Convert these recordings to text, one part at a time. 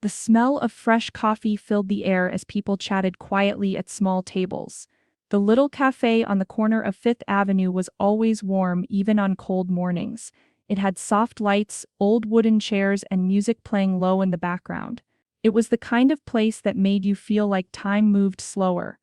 The smell of fresh coffee filled the air as people chatted quietly at small tables. The little cafe on the corner of Fifth Avenue was always warm even on cold mornings. It had soft lights, old wooden chairs, and music playing low in the background. It was the kind of place that made you feel like time moved slower.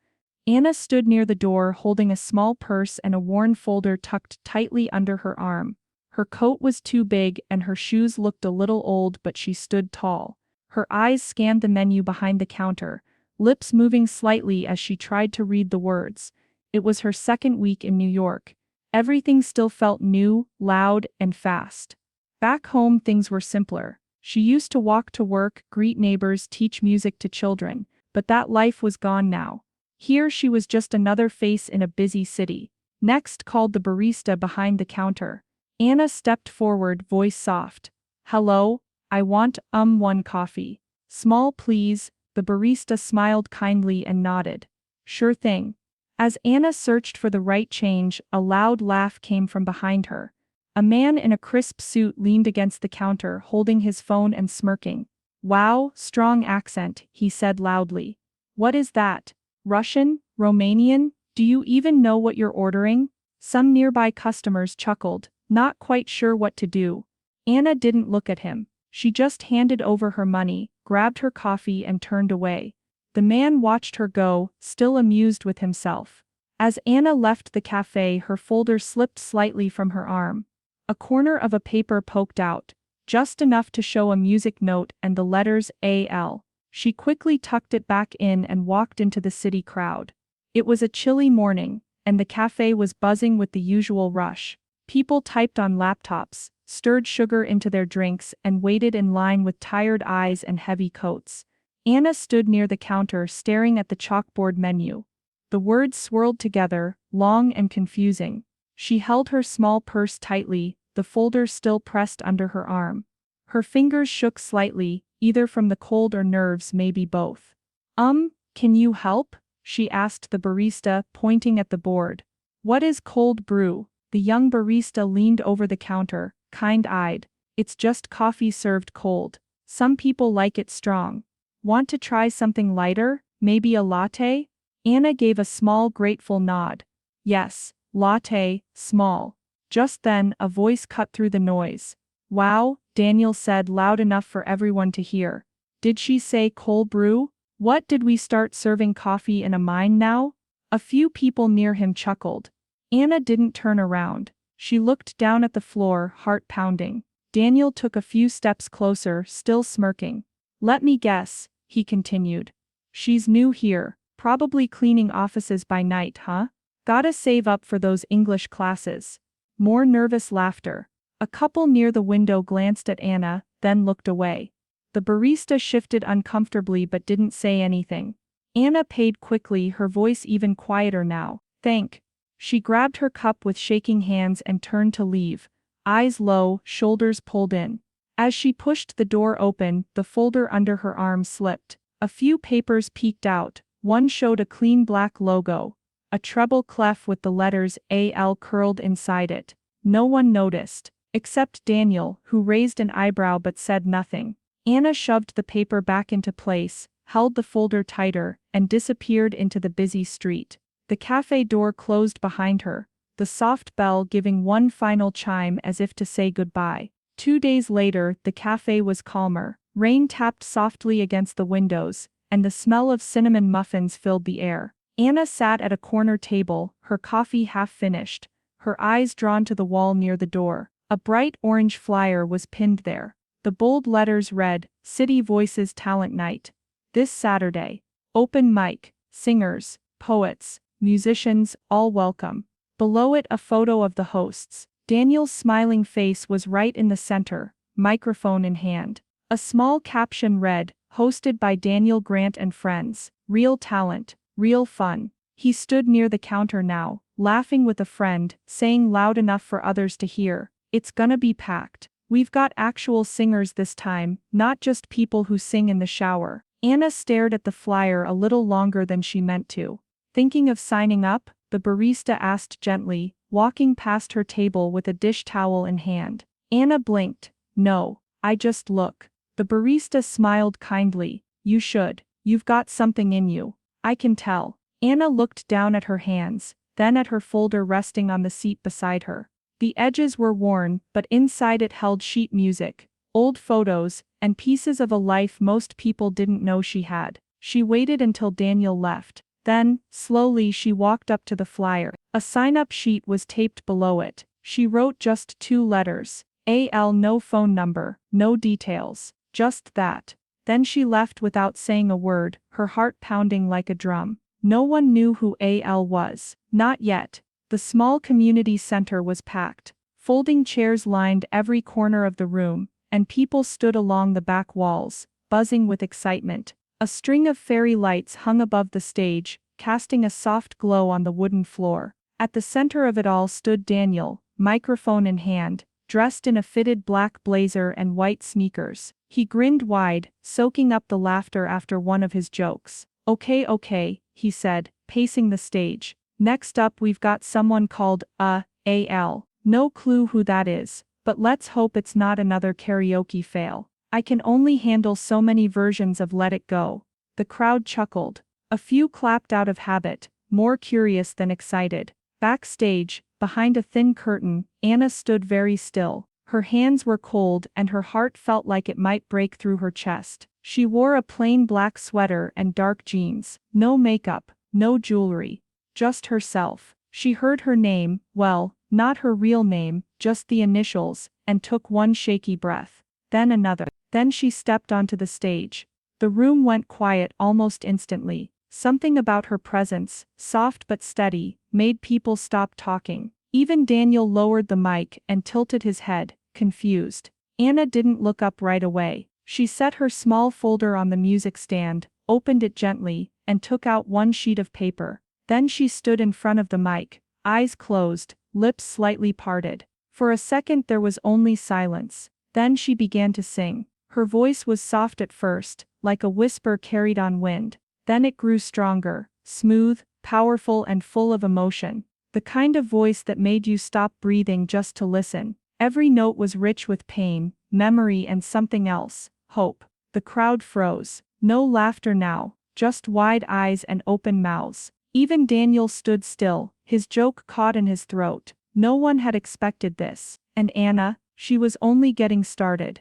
Anna stood near the door holding a small purse and a worn folder tucked tightly under her arm. Her coat was too big and her shoes looked a little old, but she stood tall. Her eyes scanned the menu behind the counter, lips moving slightly as she tried to read the words. It was her second week in New York. Everything still felt new, loud, and fast. Back home things were simpler. She used to walk to work, greet neighbors, teach music to children, but that life was gone now. Here she was just another face in a busy city. Next, called the barista behind the counter. Anna stepped forward, voice soft. "Hello, I want, one coffee. Small please." The barista smiled kindly and nodded. "Sure thing." As Anna searched for the right change, a loud laugh came from behind her. A man in a crisp suit leaned against the counter, holding his phone and smirking. "Wow, strong accent," he said loudly. "What is that? Russian? Romanian? Do you even know what you're ordering?" Some nearby customers chuckled, not quite sure what to do. Anna didn't look at him. She just handed over her money, grabbed her coffee and turned away. The man watched her go, still amused with himself. As Anna left the cafe, her folder slipped slightly from her arm. A corner of a paper poked out, just enough to show a music note and the letters AL. She quickly tucked it back in and walked into the city crowd. It was a chilly morning, and the cafe was buzzing with the usual rush. People typed on laptops, stirred sugar into their drinks, and waited in line with tired eyes and heavy coats. Anna stood near the counter staring at the chalkboard menu. The words swirled together, long and confusing. She held her small purse tightly, the folder still pressed under her arm. Her fingers shook slightly, either from the cold or nerves, maybe both. Can you help?" she asked the barista, pointing at the board. "What is cold brew?" The young barista leaned over the counter, kind-eyed. "It's just coffee served cold. Some people like it strong. Want to try something lighter, maybe a latte?" Anna gave a small grateful nod. "Yes, latte, small." Just then, a voice cut through the noise. "Wow," Daniel said loud enough for everyone to hear. "Did she say cold brew? What, did we start serving coffee in a mine now?" A few people near him chuckled. Anna didn't turn around. She looked down at the floor, heart pounding. Daniel took a few steps closer, still smirking. "Let me guess," he continued. "She's new here, probably cleaning offices by night, huh? Gotta save up for those English classes." More nervous laughter. A couple near the window glanced at Anna, then looked away. The barista shifted uncomfortably but didn't say anything. Anna paid quickly, her voice even quieter now. "Thank." She grabbed her cup with shaking hands and turned to leave, eyes low, shoulders pulled in. As she pushed the door open, the folder under her arm slipped. A few papers peeked out. One showed a clean black logo, a treble clef with the letters AL curled inside it. No one noticed, except Daniel, who raised an eyebrow but said nothing. Anna shoved the paper back into place, held the folder tighter, and disappeared into the busy street. The cafe door closed behind her, the soft bell giving one final chime as if to say goodbye. 2 days later, the cafe was calmer. Rain tapped softly against the windows, and the smell of cinnamon muffins filled the air. Anna sat at a corner table, her coffee half finished, her eyes drawn to the wall near the door. A bright orange flyer was pinned there. The bold letters read, "City Voices Talent Night. This Saturday. Open mic, singers, poets, musicians, all welcome." Below it, a photo of the hosts. Daniel's smiling face was right in the center, microphone in hand. A small caption read, "Hosted by Daniel Grant and friends. Real talent, real fun." He stood near the counter now, laughing with a friend, saying loud enough for others to hear, "It's gonna be packed. We've got actual singers this time, not just people who sing in the shower." Anna stared at the flyer a little longer than she meant to. "Thinking of signing up?" the barista asked gently, walking past her table with a dish towel in hand. Anna blinked. "No, I just look." The barista smiled kindly. You should. You've got something in you. I can tell. Anna looked down at her hands, then at her folder resting on the seat beside her. The edges were worn, but inside it held sheet music, old photos, and pieces of a life most people didn't know she had. She waited until Daniel left. Then, slowly she walked up to the flyer. A sign-up sheet was taped below it. She wrote just 2 letters. AL, no phone number, no details. Just that. Then she left without saying a word, her heart pounding like a drum. No one knew who AL was. Not yet. The small community center was packed. Folding chairs lined every corner of the room, and people stood along the back walls, buzzing with excitement. A string of fairy lights hung above the stage, casting a soft glow on the wooden floor. At the center of it all stood Daniel, microphone in hand, dressed in a fitted black blazer and white sneakers. He grinned wide, soaking up the laughter after one of his jokes. Okay, he said, pacing the stage. Next up we've got someone called, AL. No clue who that is, but let's hope it's not another karaoke fail. I can only handle so many versions of Let It Go. The crowd chuckled. A few clapped out of habit, more curious than excited. Backstage, behind a thin curtain, Anna stood very still. Her hands were cold and her heart felt like it might break through her chest. She wore a plain black sweater and dark jeans. No makeup, no jewelry. Just herself. She heard her name, well, not her real name, just the initials, and took one shaky breath. Then another. Then she stepped onto the stage. The room went quiet almost instantly. Something about her presence, soft but steady, made people stop talking. Even Daniel lowered the mic and tilted his head, confused. Anna didn't look up right away. She set her small folder on the music stand, opened it gently, and took out one sheet of paper. Then she stood in front of the mic, eyes closed, lips slightly parted. For a second there was only silence. Then she began to sing. Her voice was soft at first, like a whisper carried on wind. Then it grew stronger, smooth, powerful and full of emotion. The kind of voice that made you stop breathing just to listen. Every note was rich with pain, memory and something else, hope. The crowd froze. No laughter now, just wide eyes and open mouths. Even Daniel stood still, his joke caught in his throat. No one had expected this. And Anna, she was only getting started.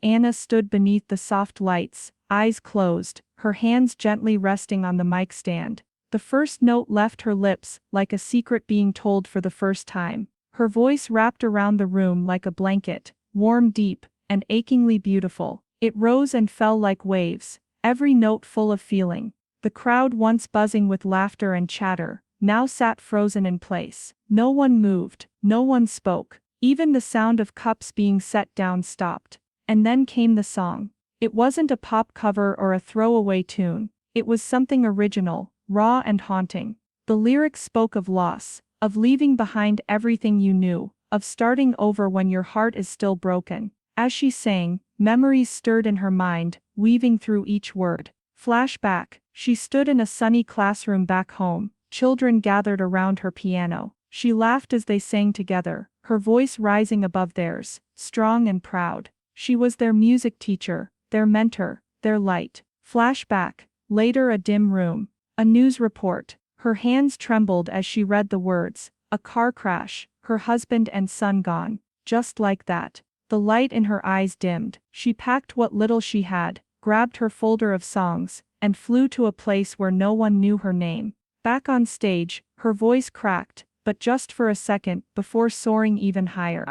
Anna stood beneath the soft lights, eyes closed, her hands gently resting on the mic stand. The first note left her lips, like a secret being told for the first time. Her voice wrapped around the room like a blanket, warm, deep, and achingly beautiful. It rose and fell like waves, every note full of feeling. The crowd, once buzzing with laughter and chatter, now sat frozen in place. No one moved, no one spoke. Even the sound of cups being set down stopped. And then came the song. It wasn't a pop cover or a throwaway tune. It was something original, raw and haunting. The lyrics spoke of loss, of leaving behind everything you knew, of starting over when your heart is still broken. As she sang, memories stirred in her mind, weaving through each word. Flashback, she stood in a sunny classroom back home, children gathered around her piano. She laughed as they sang together, her voice rising above theirs, strong and proud. She was their music teacher, their mentor, their light. Flashback, later a dim room. A news report. Her hands trembled as she read the words. A car crash, her husband and son gone. Just like that. The light in her eyes dimmed. She packed what little she had, grabbed her folder of songs, and flew to a place where no one knew her name. Back on stage, her voice cracked, but just for a second before soaring even higher.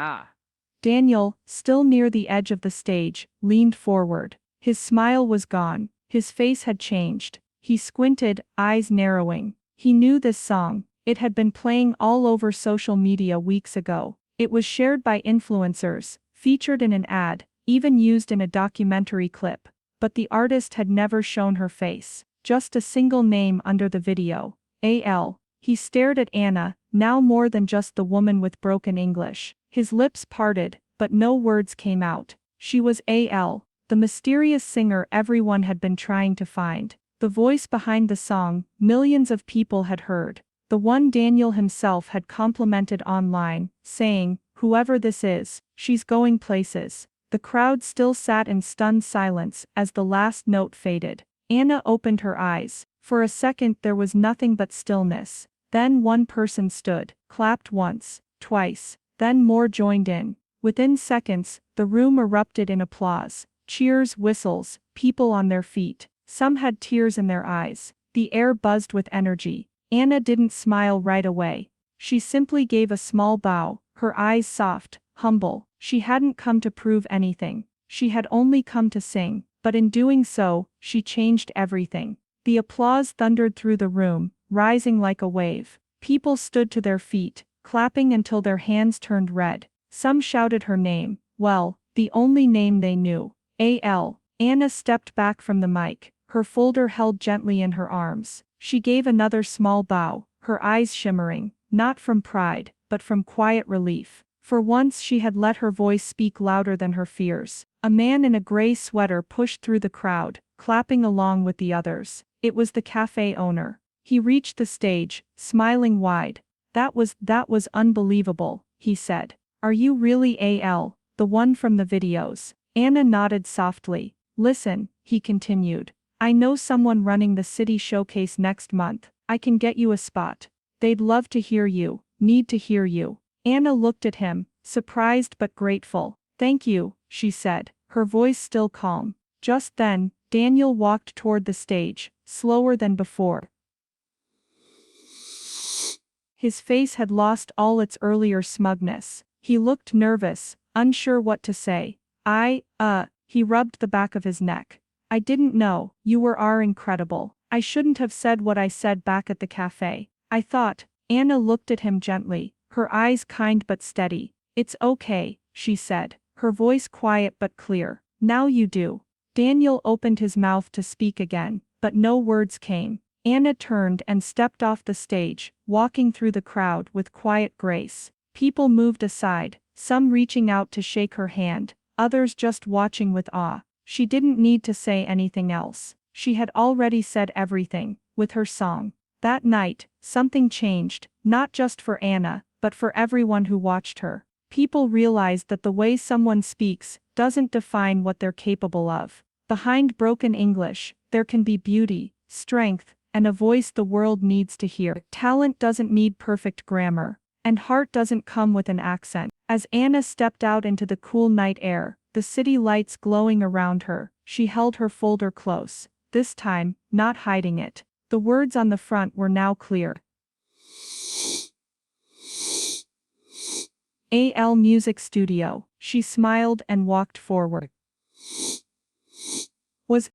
Daniel, still near the edge of the stage, leaned forward. His smile was gone. His face had changed. He squinted, eyes narrowing. He knew this song. It had been playing all over social media weeks ago. It was shared by influencers, featured in an ad, even used in a documentary clip. But the artist had never shown her face. Just a single name under the video. AL. He stared at Anna, now more than just the woman with broken English. His lips parted, but no words came out. She was AL, the mysterious singer everyone had been trying to find. The voice behind the song, millions of people had heard. The one Daniel himself had complimented online, saying, "Whoever this is, she's going places." The crowd still sat in stunned silence as the last note faded. Anna opened her eyes. For a second there was nothing but stillness. Then one person stood, clapped once, twice, then more joined in. Within seconds, the room erupted in applause. Cheers, whistles, people on their feet. Some had tears in their eyes. The air buzzed with energy. Anna didn't smile right away. She simply gave a small bow, her eyes soft, humble. She hadn't come to prove anything. She had only come to sing, but in doing so, she changed everything. The applause thundered through the room, rising like a wave. People stood to their feet, clapping until their hands turned red. Some shouted her name, well, the only name they knew. A.L. Anna stepped back from the mic, her folder held gently in her arms. She gave another small bow, her eyes shimmering, not from pride, but from quiet relief. For once she had let her voice speak louder than her fears. A man in a gray sweater pushed through the crowd, clapping along with the others. It was the cafe owner. He reached the stage, smiling wide. That was unbelievable, he said. Are you really A.L., the one from the videos? Anna nodded softly. Listen, he continued. I know someone running the city showcase next month. I can get you a spot. They'd love to hear you, need to hear you. Anna looked at him, surprised but grateful. Thank you, she said, her voice still calm. Just then, Daniel walked toward the stage, slower than before. His face had lost all its earlier smugness. He looked nervous, unsure what to say. He rubbed the back of his neck. I didn't know, you are incredible. I shouldn't have said what I said back at the cafe. I thought. Anna looked at him gently, her eyes kind but steady. It's okay, she said, her voice quiet but clear. Now you do. Daniel opened his mouth to speak again, but no words came. Anna turned and stepped off the stage, walking through the crowd with quiet grace. People moved aside, some reaching out to shake her hand, others just watching with awe. She didn't need to say anything else. She had already said everything, with her song. That night, something changed, not just for Anna, but for everyone who watched her. People realized that the way someone speaks doesn't define what they're capable of. Behind broken English, there can be beauty, strength, and a voice the world needs to hear. Talent doesn't need perfect grammar, and heart doesn't come with an accent. As Anna stepped out into the cool night air, the city lights glowing around her, she held her folder close, this time, not hiding it. The words on the front were now clear. A.L. Music Studio. She smiled and walked forward. Was